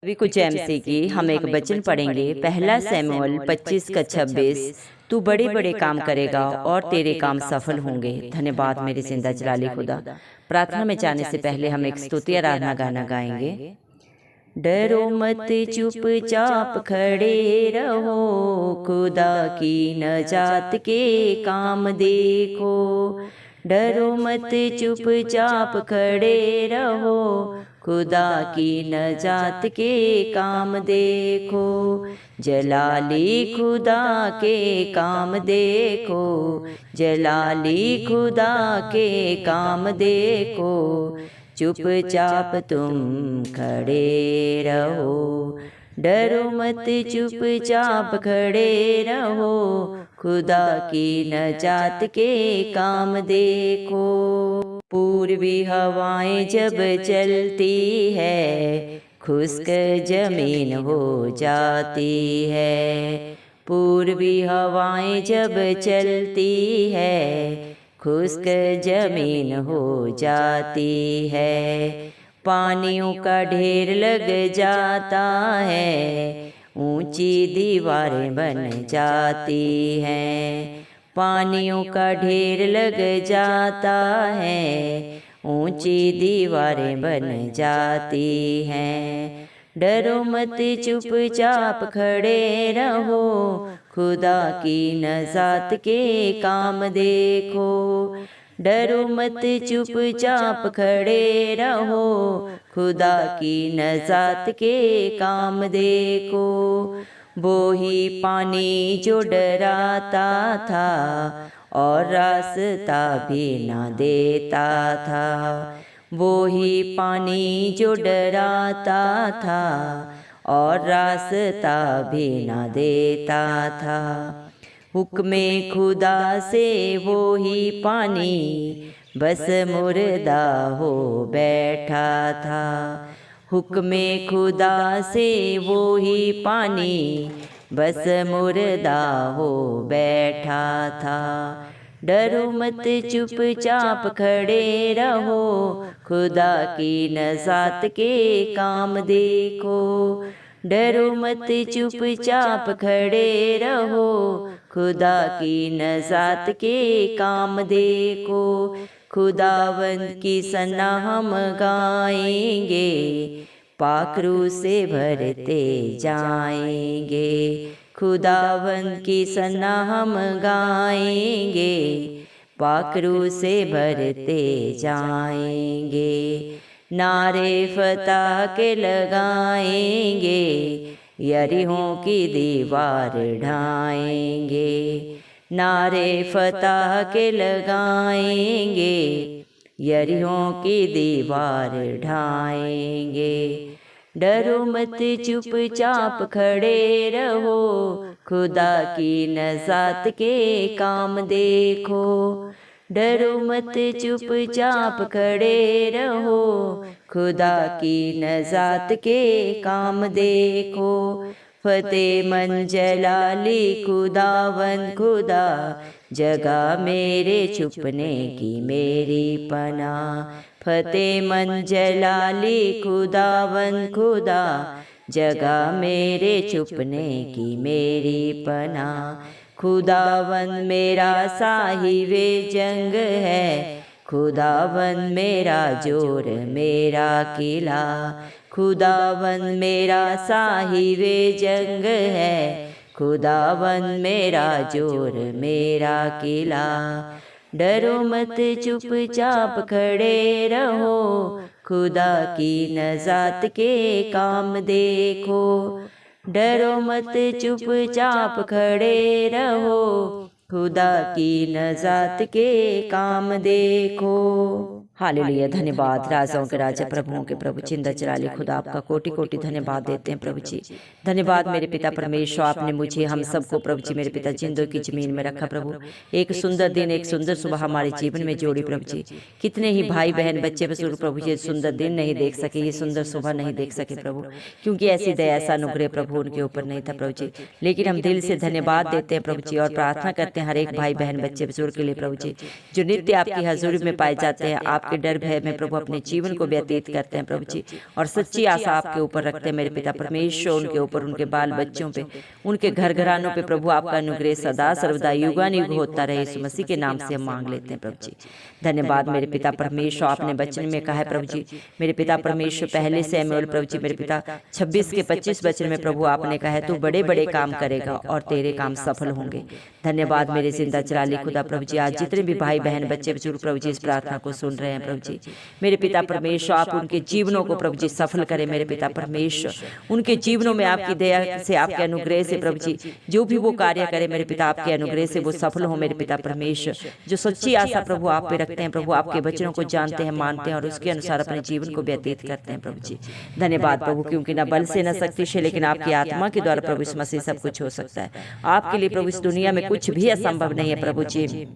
अभी कुछ एमसी की हम एक वचन पढ़ेंगे। पहला सैमुअल 25 का 26। तू बड़े बड़े काम करेगा और तेरे काम सफल होंगे। धन्यवाद मेरे जिंदा जलाली खुदा। प्रार्थना में जाने से पहले हम एक स्तुति आराधना गाना गाएंगे। डरो मत चुपचाप खड़े रहो, खुदा की नजात के काम देखो। डरो मत चुपचाप खड़े रहो, खुदा की नजात के काम देखो। जलाली खुदा के काम देखो, जलाली खुदा के काम देखो। चुपचाप तुम खड़े रहो, डरो मत चुपचाप खड़े रहो, खुदा की नजात के काम देखो। पूर्वी हवाएं जब चलती है, खुश्क जमीन हो जाती है। पूर्वी हवाएं जब चलती है, खुश्क जमीन हो जाती है। पानियों का ढेर लग जाता है, ऊंची दीवारें बन जाती हैं। पानियों का ढेर लग जाता है, ऊंची दीवारें बन जाती हैं। डरो मत चुपचाप खड़े रहो, खुदा की नजात के काम देखो। डरो मत चुपचाप खड़े रहो, खुदा की नजात के काम देखो। वो ही पानी जो डराता था और रास्ता भी ना देता था। वो ही पानी जो डराता था और रास्ता भी ना देता था। हुक्मे खुदा से वो ही पानी बस मुर्दा हो बैठा था। हुक्मे खुदा से वो ही पानी बस मुर्दा हो बैठा था। डरो मत चुपचाप खड़े रहो, खुदा की नजात के काम देखो। डरो मत चुपचाप खड़े रहो, खुदा की नजात के काम देखो। खुदावंद की सना हम गाएंगे, पाखरू से भरते जाएंगे। खुदावंद की सना हम गाएंगे, पाखरू से भरते जाएंगे। नारे फतह के लगाएंगे, यरीहों की दीवार ढाएंगे। नारे फतह के लगाएंगे, यरीहों की दीवार ढाएंगे। डरो मत चुपचाप खड़े रहो, खुदा की नजात के काम देखो। डरो मत चुपचाप खड़े रहो, खुदा की नजात के काम देखो। फतेह मन जलाली खुदावंद खुदा, जगह मेरे छुपने की मेरी पनाह। फतेह मन जलाली खुदावंद खुदा, जगह मेरे छुपने की मेरी पनाह। खुदावंद मेरा साहिबे जंग है, खुदावंद मेरा जोर मेरा किला। खुदावंद मेरा साहिबे जंग है, खुदावंद मेरा जोर मेरा किला। डरो मत चुपचाप खड़े रहो, खुदा की नजात के काम देखो। डरो मत चुपचाप खड़े रहो, खुदा की नजात के काम देखो। हालेलुया। धन्यवाद राजाओं के राजा प्रभुओं के प्रभु जिंदा जलाली खुदा, आपका कोटि कोटि धन्यवाद देते हैं प्रभु जी। धन्यवाद मेरे पिता परमेश्वर, आपने मुझे हम सबको प्रभु जी मेरे पिता जिंदों की जमीन में रखा प्रभु। एक सुंदर दिन, एक सुंदर सुबह हमारे जीवन में जोड़ी प्रभु जी। कितने ही भाई बहन बच्चे बुजुर्ग प्रभु जी सुंदर दिन नहीं देख सके, ये सुंदर सुबह नहीं देख सके प्रभु, क्योंकि ऐसी दया ऐसा अनुग्रह प्रभु उनके ऊपर नहीं था प्रभु जी। लेकिन हम दिल से धन्यवाद देते हैं प्रभु जी और प्रार्थना करते हैं हर एक भाई बहन बच्चे बुजुर्ग के लिए प्रभु जी, जो नित्य आपकी हजूरी में पाए जाते हैं, आपके डर भय में प्रभु अपने जीवन को व्यतीत करते हैं प्रभु जी, और सच्ची आशा आपके ऊपर रखते हैं मेरे पिता परमेश्वर। उनके ऊपर, उनके बाल बच्चों पे, उनके घर घरानों पे प्रभु आपका अनुग्रह सदा सर्वदा युगानुयुग होता रहे। यीशु मसीह के नाम से हम मांग लेते हैं प्रभु जी। धन्यवाद मेरे पिता परमेश्वर। आपने वचन में कहा है प्रभु जी मेरे पिता परमेश्वर, पहले शमूएल प्रभु जी मेरे पिता 26 के 25 वचन में प्रभु आपने कहा है तू बड़े बड़े काम करेगा और तेरे काम सफल होंगे। धन्यवाद मेरे जिंदा जलाली खुदा प्रभु जी। आज जितने भी भाई बहन बच्चे बुजुर्ग प्रभु जी इस प्रार्थना को सुन रहे हैं प्रभु जी, मेरे पिता परमेश्वर आप उनके जीवनों को प्रभु जी सफल करें मेरे पिता परमेश्वर। उनके जीवनों में आपकी दया से, आपके अनुग्रह से प्रभु जी जो भी वो कार्य करे मेरे पिता आपके अनुग्रह से वो सफल हो मेरे पिता परमेश्वर। जो सच्ची आशा प्रभु आप पे रखते हैं प्रभु, आपके वचनों को जानते हैं, मानते हैं और उसके अनुसार अपने जीवन को व्यतीत करते हैं प्रभु जी। धन्यवाद प्रभु, क्योंकि न बल से न शक्ति से लेकिन आपकी आत्मा के द्वारा प्रभु इस मसीह सब कुछ हो सकता है। आपके लिए प्रभु इस दुनिया में कुछ भी असंभव नहीं है प्रभु जी।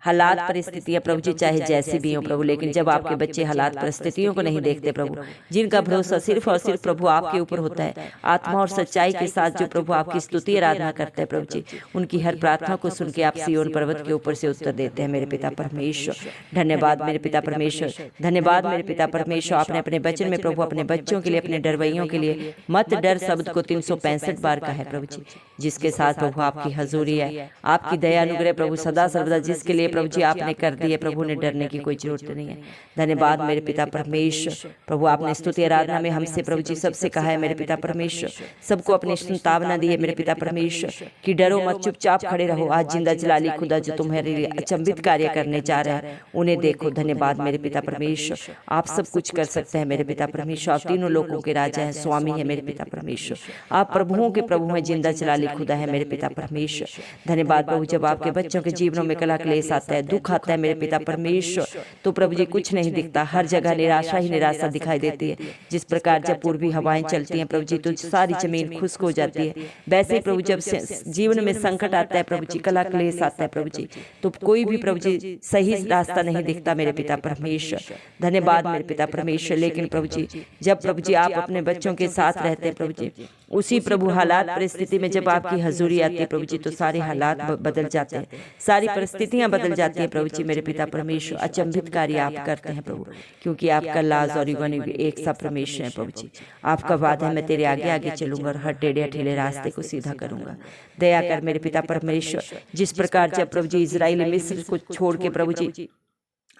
हालात परिस्थितियां प्रभु जी चाहे जैसी भी हो प्रभु, लेकिन जब आपके बच्चे हालात परिस्थितियों को नहीं देखते प्रभु, जिनका भरोसा सिर्फ और सिर्फ प्रभु आपके ऊपर होता है, आत्मा और सच्चाई के साथ जो प्रभु आपकी स्तुति आराधना करते हैं प्रभु जी, उनकी हर प्रार्थना को सुन के आप सिय्योन पर्वत के ऊपर से उत्तर देते हैं मेरे पिता परमेश्वर। धन्यवाद मेरे पिता परमेश्वर, धन्यवाद मेरे पिता परमेश्वर। आपने अपने वचन में प्रभु अपने बच्चों के लिए, अपने डरवैयों के लिए मत डर शब्द को 365 बार कहा है प्रभु जी, जिसके साथ प्रभु आपकी हजूरी है, आपकी दया अनुग्रह प्रभु सदा सर्वदा जिसके लिए प्रभु जी आपने कर दी है प्रभु, ने डरने की कोई जरूरत नहीं है। धन्यवाद मेरे पिता परमेश्वर। प्रभु आपने स्तुति आराधना में हमसे प्रभु जी सबसे कहा है मेरे पिता परमेश्वर, सबको अपनी संतावना दी है मेरे पिता परमेश्वर कि डरो मत, चुपचाप खड़े रहो। आज जिंदा जलाली खुदा जो तुम्हारे लिए अचंभित कार्य करने जा रहा है उन्हें देखो। धन्यवाद मेरे पिता परमेश्वर, आप सब कुछ कर सकते हैं मेरे पिता परमेश्वर। आप तीनों लोगों के राजा हैं, स्वामी है मेरे पिता परमेश्वर। आप प्रभुओं के प्रभु हैं, जिंदा जलाली खुदा है मेरे पिता परमेश्वर। धन्यवाद प्रभु, जब आपके बच्चों के जीवनों में कला क्लेश आता है, दुख आता है मेरे पिता परमेश्वर, तो प्रभु जी कुछ नहीं दिखता, हर जगह निराशा ही निराशा दिखाई देती है। जिस प्रकार जब पूर्वी हवाएं चलती हैं प्रभु जी तो सारी जमीन खुश्क हो जाती है, वैसे ही प्रभु जब जीवन में संकट आता है प्रभु जी, कला क्लेश आता है प्रभु जी, तो कोई भी प्रभु जी सही रास्ता नहीं दिखता मेरे पिता परमेश्वर। धन्यवाद मेरे पिता परमेश्वर। लेकिन प्रभु जी जब प्रभु जी आप अपने बच्चों के साथ रहते हैं प्रभु जी, उसी प्रभु हालात परिस्थिति में जब आपकी हजूरी आती है प्रभु जी तो सारे हालात बदल जाते हैं, सारी परिस्थितियां बदल जाती हैं प्रभु जी मेरे पिता परमेश्वर। अचंभित कार्य आप करते हैं प्रभु, क्योंकि आपका लाज और युगानुयुग एक सा परमेश्वर है प्रभु जी। आपका वादा है मैं तेरे आगे आगे चलूंगा और हर टेढ़े अठेले रास्ते को सीधा करूंगा। दया कर मेरे पिता परमेश्वर, जिस प्रकार जब प्रभु जी इजराइल मिस्र को छोड़ के प्रभु जी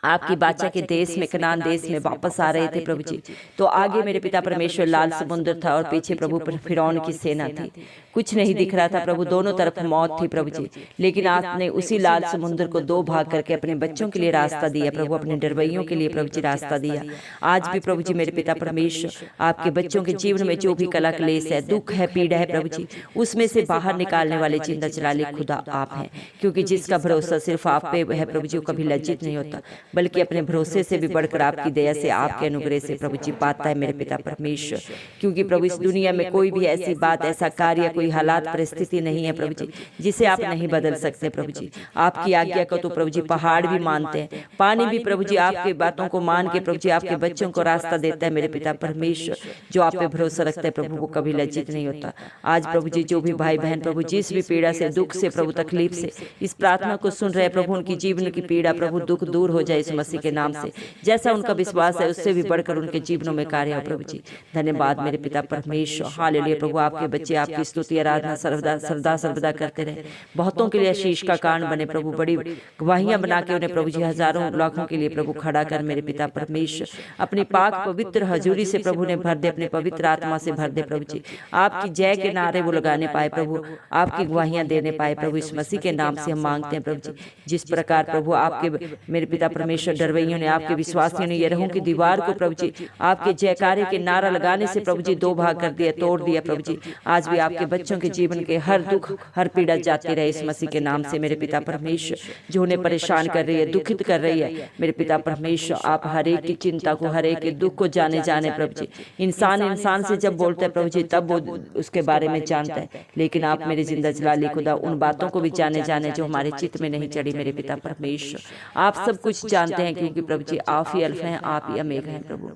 आपकी बादशाह के देश में, कनान देश में वापस आ रहे थे प्रभु जी, तो आगे मेरे पिता परमेश्वर लाल समुद्र था और पीछे प्रभु फिरौन की सेना थी, कुछ नहीं दिख रहा था प्रभु, दोनों तरफ मौत थी प्रभु जी। लेकिन आपने उसी लाल समुद्र को दो भाग करके अपने बच्चों के लिए रास्ता दिया प्रभु, अपने डरवैयों के लिए प्रभु जी रास्ता दिया। आज भी प्रभु जी मेरे पिता परमेश्वर आपके बच्चों के जीवन में जो भी कला क्लेश है, दुख है, पीड़ा है प्रभु जी, उसमें से बाहर निकालने वाले जिंदा जलाली खुदा आप हैं, क्योंकि जिसका भरोसा सिर्फ आप पे है प्रभु जी, कभी लज्जित नहीं होता, बल्कि अपने भरोसे से भी बढ़कर आपकी दया से, आपके अनुग्रह से प्रभु जी पाता है मेरे पिता परमेश्वर। क्योंकि प्रभु इस दुनिया में कोई भी ऐसी बात, ऐसा कार्य, कोई हालात परिस्थिति नहीं है प्रभु जी जिसे आप नहीं बदल सकते प्रभु जी। आपकी आज्ञा को तो प्रभु जी पहाड़ भी मानते हैं, पानी भी प्रभु जी आपके बातों को मान के प्रभु जी आपके बच्चों को रास्ता देता है मेरे पिता परमेश्वर। जो आप पे भरोसा रखते हैं प्रभु वो कभी लज्जित नहीं होता। आज प्रभु जी जो भी भाई बहन प्रभु जिस भी पीड़ा से, दुख से प्रभु, तकलीफ से इस प्रार्थना को सुन रहे प्रभु, उनकी जीवन की पीड़ा प्रभु, दुख दूर हो जाए इस मसीह के नाम से। जैसा उनका विश्वास है उससे भी बढ़कर उनके जीवनों में कार्य हो प्रभु जी। धन्यवाद मेरे पिता परमेश्वर। हालेलुया प्रभु, आपके बच्चे आपकी स्तुति आराधना सर्वदा करते रहे, बहुतों के लिए आशीष का कारण बने प्रभु, बड़ी गवाहियां बना के उन्हें प्रभु जी हजारों लाखों के लिए प्रभु खड़ा कर मेरे पिता परमेश्वर। अपनी पाक पवित्र हजूरी से प्रभु ने भर दे, अपने पवित्र आत्मा से भर दे प्रभु जी। आपकी जय के नारे वो लगाने पाए प्रभु, आपकी गवाहियां देने पाए प्रभु, इस मसीह के नाम से हम मांगते हैं प्रभु जी। जिस प्रकार प्रभु आपके मेरे पिता परमेश्वर डरवैयों ने, आपके विश्वासियों ने यरीहो की दीवार को प्रभु जी आपके जयकारे के नारा लगाने से प्रभु जी दो भाग कर दिया, तोड़ दिया प्रभु जी। आज भी आपके बच्चों के जीवन के हर दुख, हर पीड़ा जाती रहे इस मसीह के नाम से मेरे पिता परमेश्वर। जो उन्हें परेशान कर रही है, दुखित कर रही है मेरे पिता परमेश्वर, आप हर एक की चिंता को, हर एक के दुख को जाने प्रभु जी। इंसान से जब बोलता है प्रभु जी तब वो उसके बारे में जानता है, लेकिन आप मेरे जिंदा जलाली खुदा उन बातों को भी जाने जो हमारे चित्त में नहीं चढ़ी मेरे पिता परमेश्वर। आप सब कुछ जानते हैं, क्योंकि प्रभु जी आप ही अल्फा हैं, आप ही ओमेगा हैं प्रभु।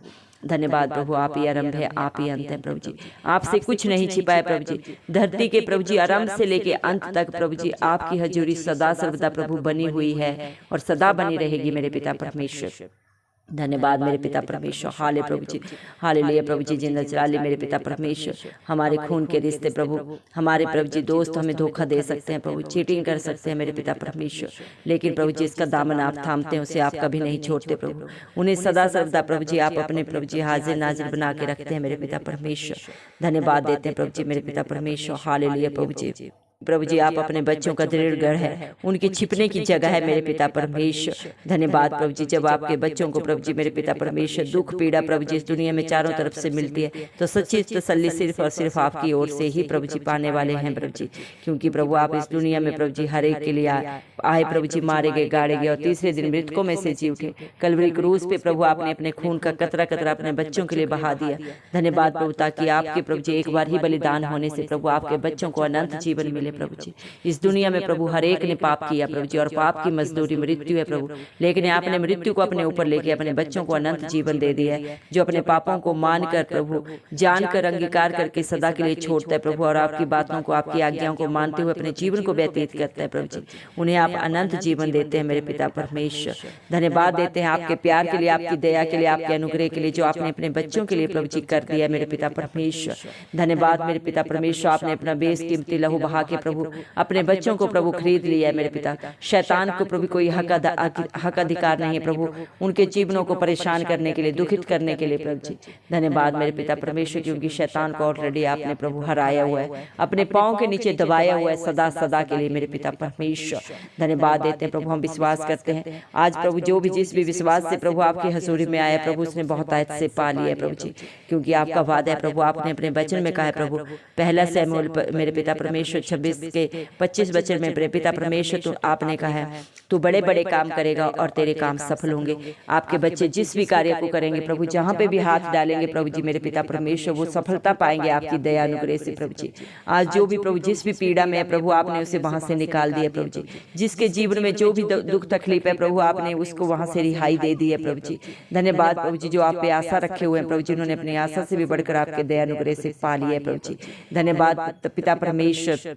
धन्यवाद प्रभु, आप ही आरंभ है, आप ही अंत है प्रभु जी। आपसे कुछ नहीं छिपा है प्रभु जी। धरती के प्रभु जी आरंभ से लेके अंत तक प्रभु जी आपकी हजूरी सदा सर्वदा प्रभु बनी हुई है और सदा बनी रहेगी मेरे पिता परमेश्वर। धन्यवाद मेरे पिता परमेश्वर। हाले प्रभु जी, हालेलुया प्रभु जी, जिंदा जलाली मेरे पिता परमेश्वर। हमारे खून के रिश्ते प्रभु, हमारे प्रभु जी दोस्त हमें धोखा दे सकते हैं प्रभु, चीटिंग कर सकते हैं मेरे पिता परमेश्वर, लेकिन प्रभु जी इसका दामन आप थामते हैं, उसे आप कभी नहीं छोड़ते प्रभु। उन्हें सदा सर्वदा प्रभु जी आप अपने प्रभु जी हाजिर नाजिर बना के रखते हैं मेरे पिता परमेश्वर। धन्यवाद देते हैं प्रभु जी मेरे पिता परमेश्वर। हालेलुया प्रभु जी, प्रभु जी आप अपने बच्चों का दृढ़ गढ़ है, उनके छिपने की जगह है मेरे पिता परमेश्वर। धन्यवाद प्रभु जी, जब आपके बच्चों को प्रभु जी मेरे पिता परमेश्वर दुख पीड़ा प्रभु जी इस दुनिया में चारों तरफ से मिलती है, तो सच्ची तसल्ली सिर्फ और सिर्फ आपकी ओर से ही प्रभु जी पाने वाले हैं प्रभु जी। क्योंकि प्रभु आप इस दुनिया में प्रभु जी हर एक के लिए आए प्रभु जी, मारे गए गाड़े गए और तीसरे दिन मृतकों में से जी उठे। कलवरी क्रूस पे प्रभु आपने अपने खून का कतरा कतरा अपने बच्चों के लिए बहा दिया। धन्यवाद प्रभु, ताकि आपके प्रभु जी एक बार ही बलिदान होने से प्रभु आपके बच्चों को अनंत जीवन मिले प्रभु जी। इस दुनिया में प्रभु हर एक ने पाप किया प्रभु जी, और पाप की मजदूरी मृत्यु है प्रभु, लेकिन आपने मृत्यु को अपने ऊपर लेके अपने बच्चों को अनंत जीवन दे दिया है, जो अपने पापों को मानकर प्रभु जानकर अंगीकार करके सदा के लिए छोड़ता है प्रभु, और आपकी बातों को आपकी आज्ञाओं को मानते हुए अपने जीवन को व्यतीत करता है प्रभु जी। उन्हें आप अनंत जीवन देते हैं मेरे पिता परमेश्वर। धन्यवाद देते हैं आपके प्यार के लिए, आपकी दया के लिए, आपके अनुग्रह के लिए, जो आपने अपने बच्चों के लिए प्रभु जी कर दिया मेरे पिता परमेश्वर। धन्यवाद मेरे पिता परमेश्वर, आपने अपना बेशकीमती लहू बहा के प्रभु अपने बच्चों को प्रभु खरीद लिया है मेरे पिता। शैतान को प्रभु कोई हक अधिकार नहीं है प्रभु उनके जीवनों को परेशान करने के लिए, दुखित करने के लिए प्रभु जी। धन्यवाद मेरे पिता परमेश्वर, क्योंकि शैतान को ऑलरेडी आपने प्रभु हराया हुआ है, अपने पांव के नीचे दबाया हुआ है सदा सदा के लिए मेरे पिता परमेश्वर। धन्यवाद देते हैं प्रभु, हम विश्वास करते हैं आज प्रभु जो भी जिस भी विश्वास से प्रभु आपकी हजूरी में आया प्रभु, उसने बहुत आयत से पा लिया है प्रभु जी, क्योंकि आपका वादा है प्रभु, आपने अपने वचन में कहा है प्रभु, पहला शमूएल मेरे पिता परमेश्वर 26 के 25 वचन में मेरे पिता परमेश्वर तो आपने कहा है तू बड़े बड़े काम करेगा और तेरे काम सफल होंगे। आपके बच्चे जिस भी कार्य को करेंगे प्रभु, जहाँ पे भी हाथ डालेंगे प्रभु जी मेरे पिता परमेश्वर, वो सफलता पाएंगे आपकी दया अनुग्रह से प्रभु जी। आज जो भी प्रभु जिस भी पीड़ा में है प्रभु, आपने उसे वहां से निकाल दिया प्रभु जी। जिसके जीवन में जो भी दुख तकलीफ है प्रभु, आपने उसको वहां से रिहाई दे दी है प्रभु जी। धन्यवाद प्रभु जी, जो आप पे आशा रखे हुए हैं प्रभु जी, उन्होंने अपनी आशा से भी बढ़कर आपके दया अनुग्रह से पा लिया है प्रभु जी। धन्यवाद पिता परमेश्वर,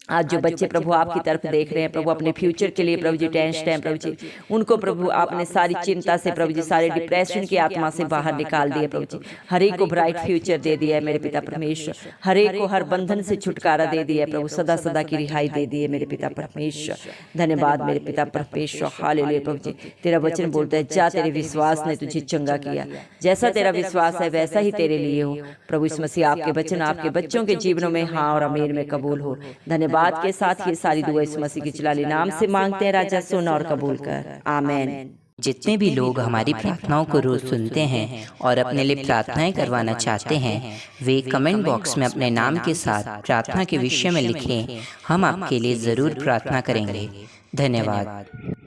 आज जो बच्चे प्रभु आपकी तरफ देख रहे हैं प्रभु, अपने फ्यूचर के लिए प्रभु जी टेंशन है प्रभु जी, उनको प्रभु आपने सारी चिंता से प्रभु जी, सारे डिप्रेशन की आत्मा से बाहर निकाल दिया प्रभु जी। हर एक को ब्राइट फ्यूचर दे दिया है मेरे पिता परमेश्वर, हर एक को हर बंधन से छुटकारा दे दिया प्रभु, सदा सदा की रिहाई दे दी है मेरे पिता परमेश्वर। धन्यवाद मेरे पिता परमेश्वर। हालेलुया प्रभु जी, तेरा वचन बोलता है जा तेरे विश्वास ने तुझे चंगा किया, जैसा तेरा विश्वास है वैसा ही तेरे लिए हो प्रभु। इस मसीह आपके वचन आपके बच्चों के जीवनों में हाँ और आमीन में कबूल हो। धन्यवाद के साथ ये सारी दुआ इस मसीह के जलाली नाम से मांगते हैं राजा, सुन और कबूल कर, आमीन। जितने भी लोग हमारी प्रार्थनाओं को रोज सुनते हैं और अपने लिए प्रार्थनाएं करवाना चाहते हैं, वे कमेंट बॉक्स में अपने नाम के साथ प्रार्थना के विषय में लिखें, हम आपके लिए जरूर प्रार्थना करेंगे। धन्यवाद।